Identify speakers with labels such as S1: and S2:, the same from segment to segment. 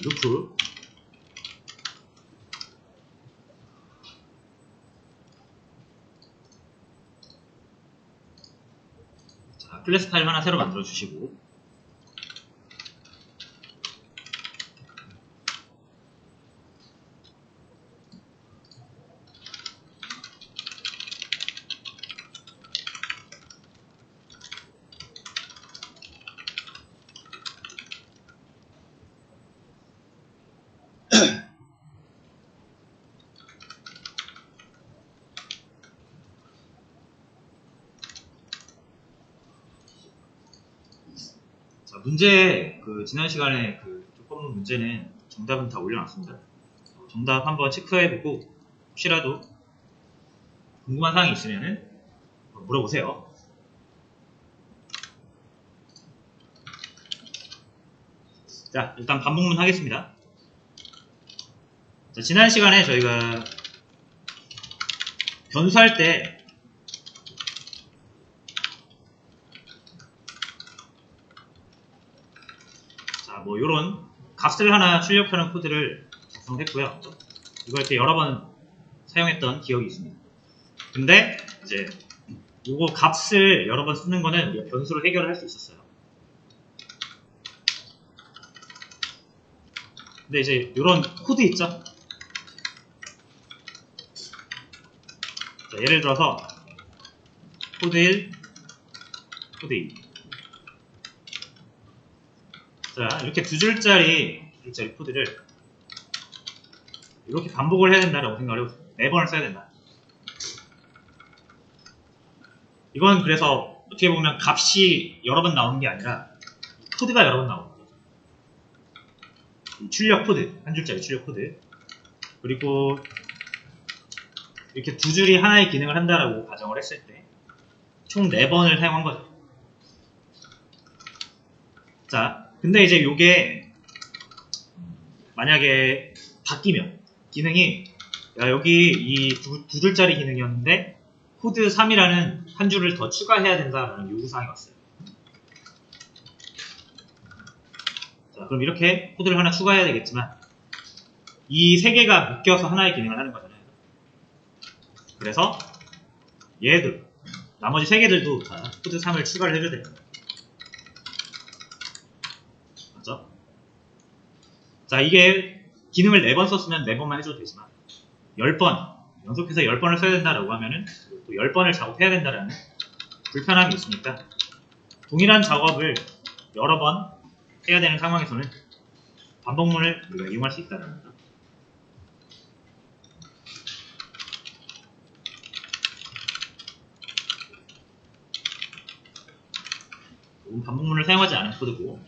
S1: 루프. 자, 클래스 파일 하나 새로 만들어 주시고. 자, 문제, 지난 시간에 조건 문제는 정답은 다 올려놨습니다. 정답 한번 체크해보고, 혹시라도 궁금한 사항이 있으면은 물어보세요. 자, 일단 반복문 하겠습니다. 자, 지난 시간에 저희가 변수할 때 자, 뭐 요런 값을 하나 출력하는 코드를 작성했고요. 이걸 이렇게 여러 번 사용했던 기억이 있습니다. 근데 이제 요거 값을 여러 번 쓰는 거는 우리가 변수로 해결을 할 수 있었어요. 근데 이제 요런 코드 있죠? 자, 예를 들어서 코드 1, 코드 2. 자, 이렇게 두 줄짜리 코드를 이렇게 반복을 해야 된다라고 생각을 해보세요. 4번을 써야 된다. 이건 그래서 어떻게 보면 값이 여러 번 나오는 게 아니라 코드가 여러 번 나오는 거죠. 이 출력 코드, 한 줄짜리 출력 코드. 그리고 이렇게 두 줄이 하나의 기능을 한다라고 가정을 했을 때 총 4번을 사용한 거죠. 자, 근데 이제 요게 만약에 바뀌면 기능이 여기 이 두 줄짜리 기능이었는데 코드 3이라는 한 줄을 더 추가해야 된다라는 요구사항이 왔어요. 자, 그럼 이렇게 코드를 하나 추가해야 되겠지만 이 세 개가 묶여서 하나의 기능을 하는 거잖아요. 그래서 얘들 나머지 세 개들도 다 코드 3을 추가를 해줘야 됩니다. 맞죠? 자, 이게 기능을 4번 썼으면 4번만 해줘도 되지만 10번, 연속해서 10번을 써야 된다라고 하면은 또 10번을 작업해야 된다라는 불편함이 있으니까 동일한 작업을 여러 번 해야 되는 상황에서는 반복문을 우리가 이용할 수 있다는 거죠. 이건 반복문을 사용하지 않은 코드고,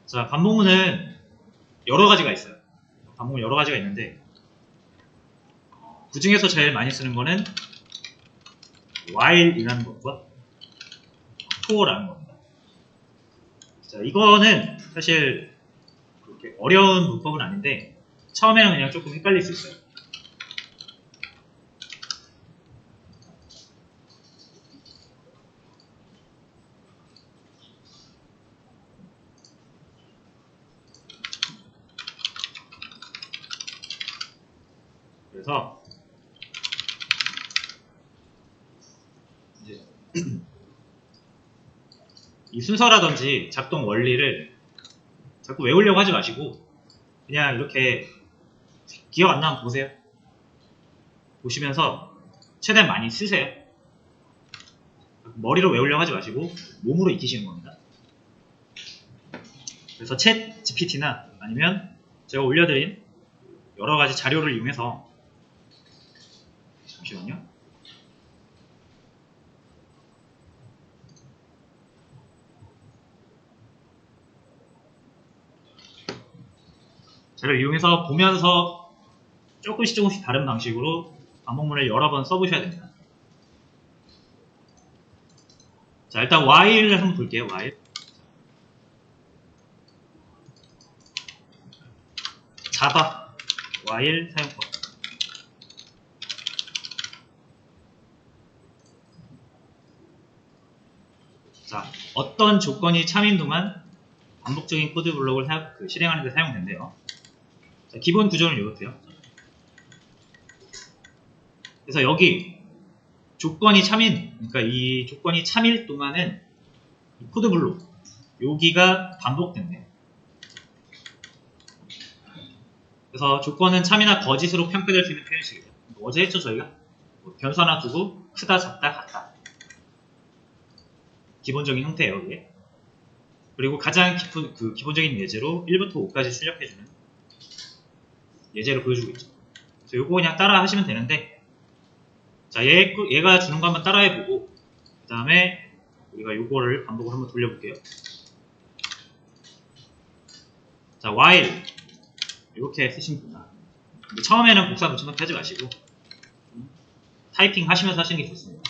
S1: 자, 반복문은 여러 가지가 있어요. 반복문 여러 가지가 있는데 그 중에서 제일 많이 쓰는 거는 while이라는 것과 for라는 겁니다. 자, 이거는 사실 그렇게 어려운 문법은 아닌데 처음에는 그냥 조금 헷갈릴 수 있어요. 그래서 이제 이 순서라든지 작동 원리를 자꾸 외우려고 하지 마시고 그냥 이렇게 기억 안 나면 보세요. 보시면서 최대한 많이 쓰세요. 머리로 외우려고 하지 마시고 몸으로 익히시는 겁니다. 그래서 챗 GPT나 아니면 제가 올려드린 여러 가지 자료를 이용해서 잠시만요. 자료를 이용해서 보면서 조금씩 다른 방식으로 반복문을 여러 번 써보셔야 됩니다. 자, 일단 while을 한번 볼게요. while. 자바 while 사용법. 자, 어떤 조건이 참인 동안 반복적인 코드 블록을 실행하는 데 사용된대요. 자, 기본 구조는 이렇대요. 그래서 여기 조건이 참인, 그러니까 이 조건이 참일 동안은 이 코드 블록 여기가 반복된대요. 그래서 조건은 참이나 거짓으로 평가될 수 있는 표현식이죠. 어제 했죠 저희가? 변수 하나 두고 크다, 작다, 같다. 기본적인 형태예요 이게. 그리고 가장 기본적인 예제로 1부터 5까지 출력해주는 예제를 보여주고 있죠. 그래서 요거 그냥 따라 하시면 되는데, 자, 얘가 주는 거 한번 따라해보고, 그 다음에 우리가 요거를 반복을 한번 돌려볼게요. 자, while 이렇게 쓰시면 됩니다. 근데 처음에는 복사 붙여넣기 하지 마시고 타이핑 하시면서 하시는 게 좋습니다.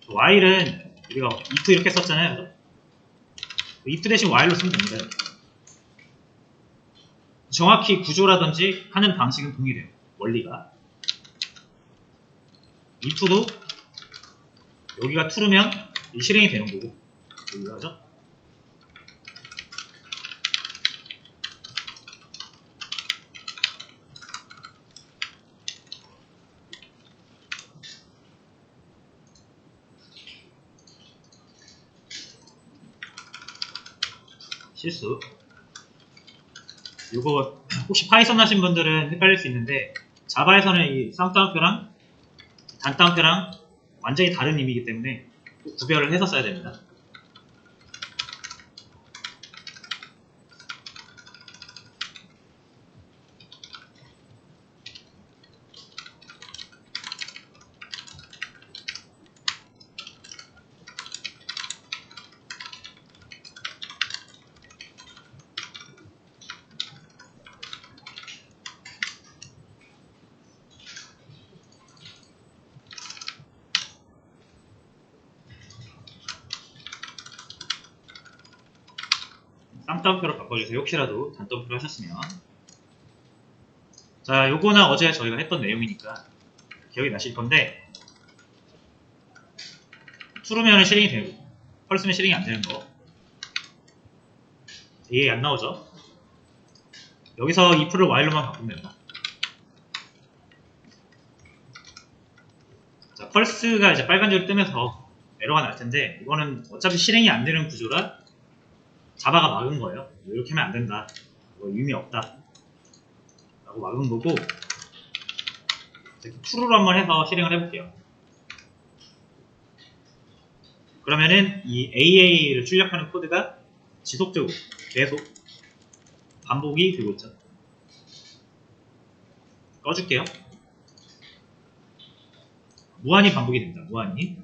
S1: while은 우리가 if 이렇게 썼잖아요. if 대신 while로 쓰면 됩니다. 정확히 구조라든지 하는 방식은 동일해요. 원리가. if도 여기가 true면 실행이 되는 거고, 여기가 하죠. 실수. 이거 혹시 파이썬 하신 분들은 헷갈릴 수 있는데, 자바에서는 이 쌍따옴표랑 단따옴표랑 완전히 다른 의미이기 때문에 구별을 해서 써야 됩니다. 쌍따옴표로 바꿔주세요. 혹시라도 단따옴표로 하셨으면. 자, 요거는 어제 저희가 했던 내용이니까 기억이 나실 건데, true면 실행이 되고 false면 실행이 안 되는 거 이게 안 나오죠? 여기서 if를 while로만 바꾸면 됩니다. 자, false가 이제 빨간 줄이 뜨면서 에러가 날 텐데, 이거는 어차피 실행이 안 되는 구조라 자바가 막은 거예요. 이렇게 하면 안 된다. 이거 의미 없다. 라고 막은 거고, true로 한번 해서 실행을 해볼게요. 그러면은 이 AA를 출력하는 코드가 지속적으로 계속 반복이 되고 있죠. 꺼줄게요. 무한히 반복이 됩니다. 무한히.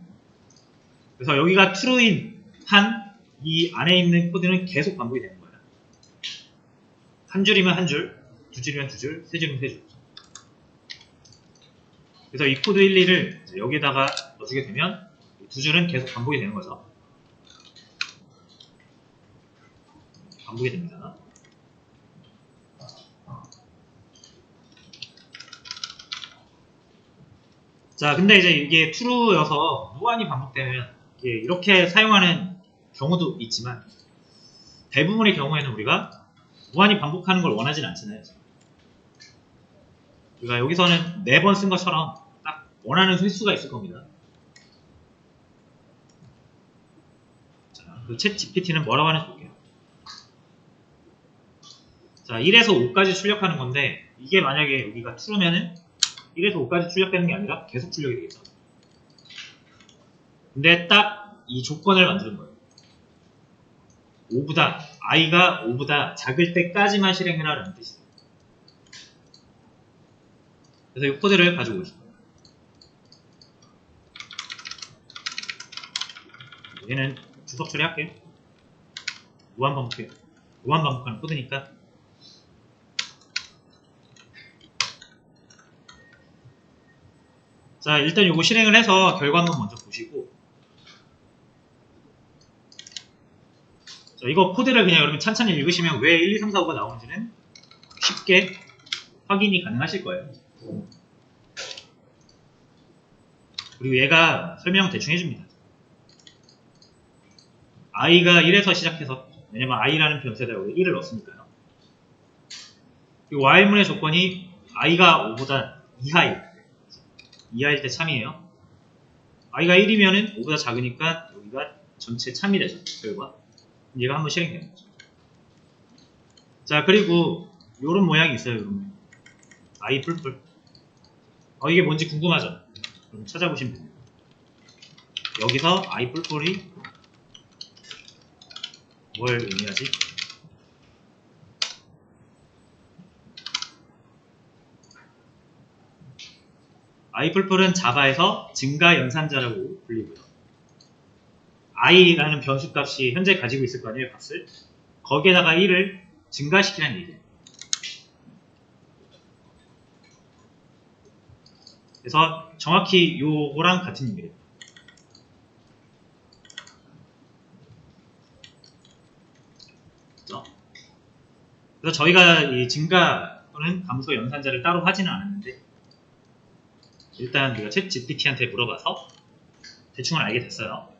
S1: 그래서 여기가 true인 한 이 안에 있는 코드는 계속 반복이 되는 거예요. 한 줄이면 한 줄, 두 줄이면 두 줄, 세 줄이면 세 줄. 그래서 이 코드 1, 2를 여기에다가 넣어주게 되면 두 줄은 계속 반복이 되는 거죠. 반복이 됩니다. 자, 근데 이제 이게 true여서 무한히 반복되면 이렇게 사용하는 경우도 있지만, 대부분의 경우에는 우리가 무한히 반복하는 걸 원하진 않잖아요. 우리가 여기서는 4번 쓴 것처럼 딱 원하는 횟수가 있을 겁니다. 자, 그 챗 GPT는 뭐라고 하는지 볼게요. 자, 1에서 5까지 출력하는 건데, 이게 만약에 여기가 true면은 1에서 5까지 출력되는 게 아니라 계속 출력이 되겠죠. 근데 딱 이 조건을 만드는 거예요. 5보다, i가 5보다 작을 때까지만 실행해라 라는 뜻이에요. 그래서 이 코드를 가지고 오실 거예요. 얘는 주석 처리할게요. 무한 반복해요. 무한 반복하는 코드니까. 자, 일단 요거 실행을 해서 결과만 먼저 보시고, 자, 이거 코드를 그냥 여러분 찬찬히 읽으시면 왜 1, 2, 3, 4, 5가 나오는지는 쉽게 확인이 가능하실 거예요. 그리고 얘가 설명 대충 해줍니다. i가 1에서 시작해서, 왜냐면 i라는 변수에다 여기 1을 넣었으니까요. 그리고 while문의 조건이 i가 5보다 이하일 때 참이에요. i가 1이면은 5보다 작으니까 여기가 전체 참이 되죠. 결과. 얘가 한번 실행되는 거죠. 자, 그리고 요런 모양이 있어요. 요런 모양. i 뿔뿔. 이게 뭔지 궁금하죠? 그럼 찾아보시면 됩니다. 여기서 i 뿔뿔이 뭘 의미하지? i 뿔뿔은 자바에서 증가 연산자라고 불리고요. i라는 변수값이 현재 가지고 있을 거 아니에요, 값을. 거기에다가 1을 증가시키라는 얘기예요. 그래서 정확히 요거랑 같은 의미래요. 그렇죠? 그래서 저희가 이 증가 또는 감소 연산자를 따로 하지는 않았는데, 일단 우리가 챗 GPT한테 물어봐서 대충은 알게 됐어요.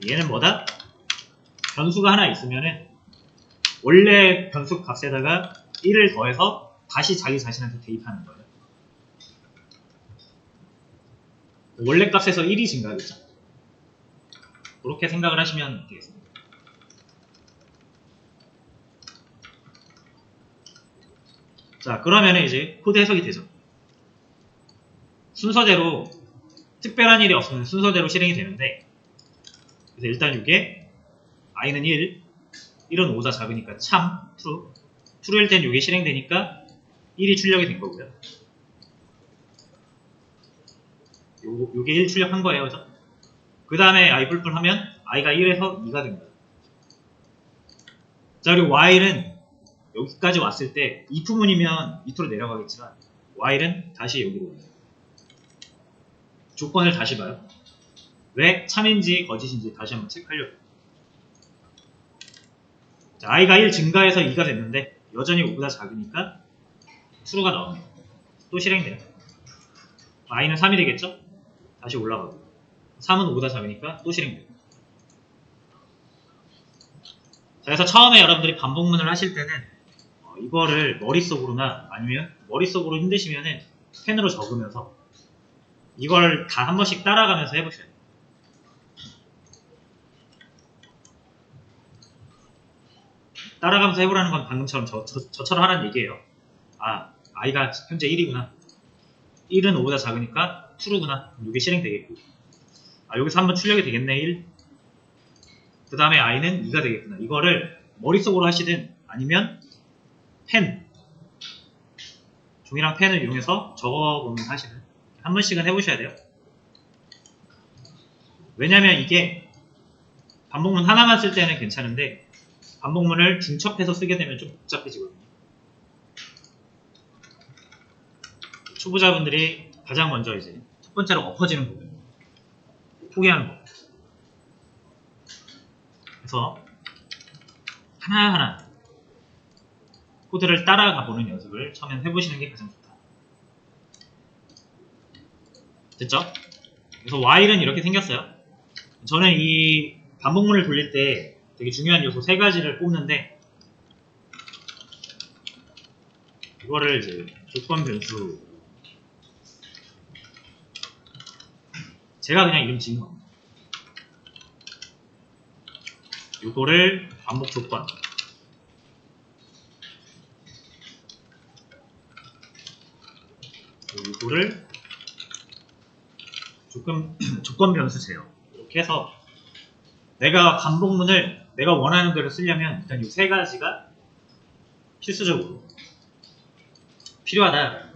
S1: 얘는 뭐다? 변수가 하나 있으면은 원래 변수 값에다가 1을 더해서 다시 자기 자신한테 대입하는 거예요. 원래 값에서 1이 증가하겠죠. 그렇게 생각을 하시면 되겠습니다. 자, 그러면 이제 코드 해석이 되죠. 순서대로 특별한 일이 없으면 순서대로 실행이 되는데, 그래서 일단 이게 i는 1, 1은 5보다 작으니까 참, true. true일 땐 이게 실행되니까 1이 출력이 된 거고요. 요게 1 출력한 거예요, 그죠? 그 다음에 i 뿔뿔 하면 i가 1에서 2가 된 거예요. 자, 그리고 while은 여기까지 왔을 때 if문이면 밑으로 내려가겠지만 while은 다시 여기로 와요. 조건을 다시 봐요. 왜 참인지 거짓인지 다시 한번 체크하려고. 자, i가 1 증가해서 2가 됐는데 여전히 5보다 작으니까 true가 나옵니다. 또 실행돼요. i는 3이 되겠죠? 다시 올라가고 3은 5보다 작으니까 또 실행돼요. 자, 그래서 처음에 여러분들이 반복문을 하실 때는 이거를 머릿속으로나 아니면 머릿속으로 힘드시면은 펜으로 적으면서 이걸 다 한 번씩 따라가면서 해보셔야 돼요. 따라가면서 해보라는 건 방금처럼 저처럼 하라는 얘기예요. i가 현재 1이구나. 1은 5보다 작으니까 true구나. 이게 실행되겠고. 여기서 한번 출력이 되겠네, 1. 그 다음에 i는 2가 되겠구나. 이거를 머릿속으로 하시든 아니면 종이랑 펜을 이용해서 적어보면 하시든 한 번씩은 해보셔야 돼요. 왜냐면 이게 반복문 하나만 쓸 때는 괜찮은데 반복문을 중첩해서 쓰게 되면 좀 복잡해지거든요. 초보자분들이 가장 먼저 이제 첫 번째로 엎어지는 부분, 포기하는 거. 그래서 하나하나 코드를 따라가보는 연습을 처음엔 해보시는 게 가장 좋다. 됐죠? 그래서 while은 이렇게 생겼어요. 저는 이 반복문을 돌릴 때 되게 중요한 요소 3가지를 뽑는데, 이거를 이제 조건 변수, 제가 그냥 이름 지은 겁니다. 이거를 반복 조건, 이거를 조건 변수 제어, 이렇게 해서 내가 반복문을 내가 원하는 대로 쓰려면 일단 이 3가지가 필수적으로 필요하다.